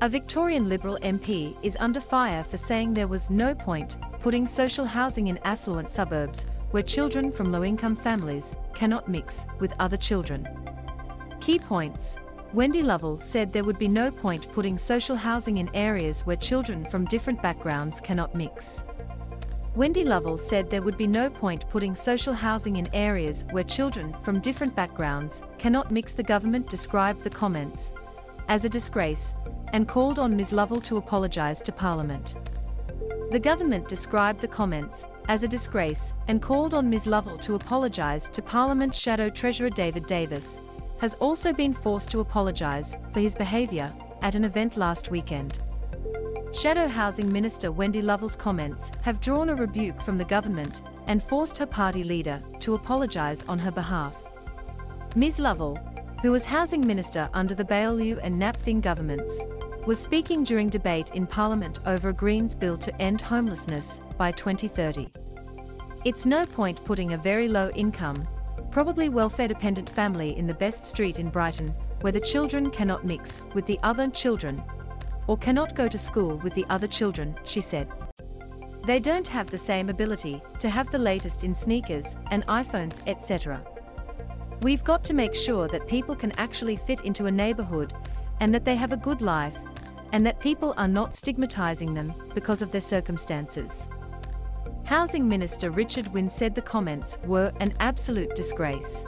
A Victorian Liberal MP is under fire for saying there was no point putting social housing in affluent suburbs where children from low-income families cannot mix with other children. Key points. Wendy Lovell said there would be no point putting social housing in areas where children from different backgrounds cannot mix. Wendy Lovell said there would be no point putting social housing in areas where children from different backgrounds cannot mix. The government described the comments as a disgrace and called on Ms Lovell to apologise to Parliament. The government described the comments as a disgrace and called on Ms Lovell to apologise to Parliament. Shadow Treasurer David Davis has also been forced to apologise for his behaviour at an event last weekend. Shadow Housing Minister Wendy Lovell's comments have drawn a rebuke from the government and forced her party leader to apologise on her behalf. Ms Lovell, who was Housing Minister under the Baillieu and Napthine governments, was speaking during debate in Parliament over a Greens bill to end homelessness by 2030. It's no point putting a very low-income, probably welfare-dependent family in the best street in Brighton, where the children cannot mix with the other children, or cannot go to school with the other children, she said. They don't have the same ability to have the latest in sneakers and iPhones, etc. We've got to make sure that people can actually fit into a neighbourhood and that they have a good life, and that people are not stigmatising them because of their circumstances. Housing Minister Richard Wynne said the comments were an absolute disgrace.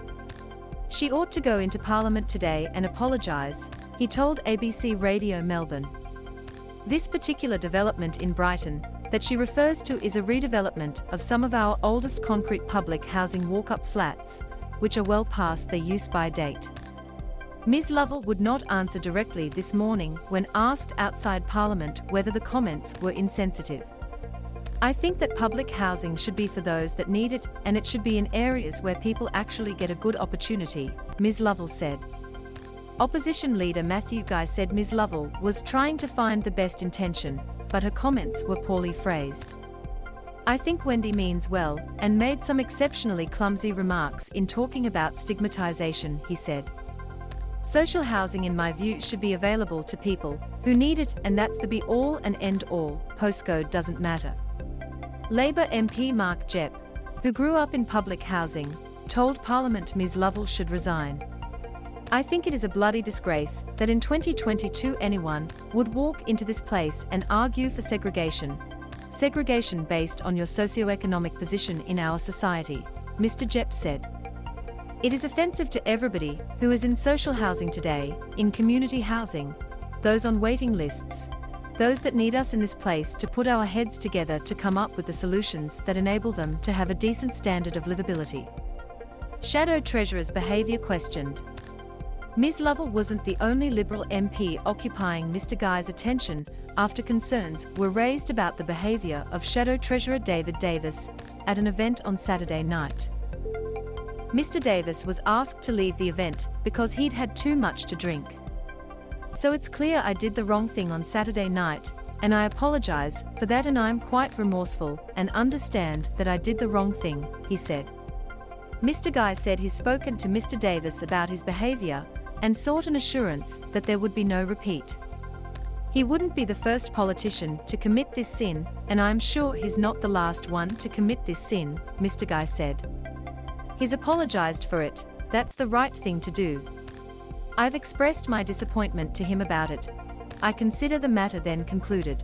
She ought to go into Parliament today and apologise, he told ABC Radio Melbourne. This particular development in Brighton that she refers to is a redevelopment of some of our oldest concrete public housing walk-up flats, which are well past their use-by date. Ms Lovell would not answer directly this morning when asked outside Parliament whether the comments were insensitive. I think that public housing should be for those that need it, and it should be in areas where people actually get a good opportunity, Ms Lovell said. Opposition leader Matthew Guy said Ms Lovell was trying to find the best intention, but her comments were poorly phrased. I think Wendy means well, and made some exceptionally clumsy remarks in talking about stigmatisation, he said. Social housing in my view should be available to people who need it, and that's the be-all and end-all, postcode doesn't matter. Labour MP Mark Jepp, who grew up in public housing, told Parliament Ms Lovell should resign. I think it is a bloody disgrace that in 2022 anyone would walk into this place and argue for segregation based on your socio-economic position in our society, Mr Jepp said. It is offensive to everybody who is in social housing today, in community housing, those on waiting lists, those that need us in this place to put our heads together to come up with the solutions that enable them to have a decent standard of livability. Shadow Treasurer's behaviour questioned. Ms Lovell wasn't the only Liberal MP occupying Mr Guy's attention after concerns were raised about the behaviour of Shadow Treasurer David Davis at an event on Saturday night. Mr Davis was asked to leave the event because he'd had too much to drink. So it's clear I did the wrong thing on Saturday night, and I apologise for that, and I'm quite remorseful and understand that I did the wrong thing, he said. Mr Guy said he's spoken to Mr Davis about his behaviour and sought an assurance that there would be no repeat. He wouldn't be the first politician to commit this sin, and I'm sure he's not the last one to commit this sin, Mr Guy said. He's apologised for it, that's the right thing to do. I've expressed my disappointment to him about it. I consider the matter then concluded.